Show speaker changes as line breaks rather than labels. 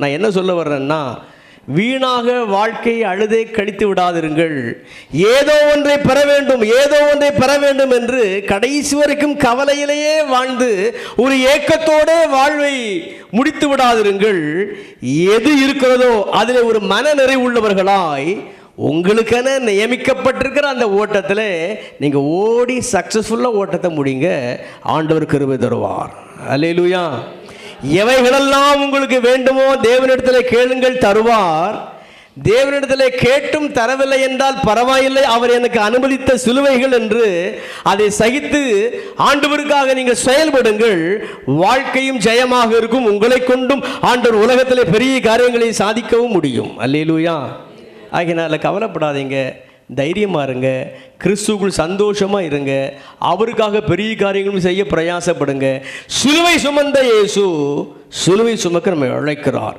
நான் என்ன சொல்ல வர்றேன்னா, வீணாக வாழ்க்கையை அழுதே கழித்து விடாதிருங்கள். ஏதோ ஒன்றை பெற வேண்டும், ஏதோ ஒன்றை பெற வேண்டும் என்று கடைசி வரைக்கும் கவலையிலேயே வாழ்ந்து ஒரு ஏக்கத்தோடு வாழ்வை முடித்து விடாதிருங்கள். எது இருக்கிறதோ அதில் ஒரு மன நிறைவுள்ளவர்களாய் உங்களுக்கென நியமிக்கப்பட்டிருக்கிற அந்த ஓட்டத்தில் நீங்கள் ஓடி சக்ஸஸ்ஃபுல்லாக ஓட்டத்தை முடிங்க. ஆண்டவர் கிருபை தருவார். அல்லேலூயா. எவைகளெல்லாம் உங்களுக்கு வேண்டுமோ தேவனிடத்தில் கேளுங்கள், தருவார். தேவனிடத்தில் கேட்டும் தரவில்லை என்றால் பரவாயில்லை, அவர் எனக்கு அனுமதித்த சிலுவைகள் என்று அதை சகித்து ஆண்டவருக்காக நீங்கள் செயல்படுங்கள். வாழ்க்கையும் ஜெயமாக இருக்கும். உங்களை கொண்டும் ஆண்டவர் உலகத்தில் பெரிய காரியங்களை சாதிக்கவும் முடியும். அல்லேலூயா. ஆகினால கவலைப்படாதீங்க, தைரியமாக இருங்க, கிறிஸ்துவுக்குள் சந்தோஷமாக இருங்க, அவருக்காக பெரிய காரியங்களும் செய்ய பிரயாசப்படுங்க. சிலுவை சுமந்த இயேசு சிலுவை சுமக்க நம்ம அழைக்கிறார்.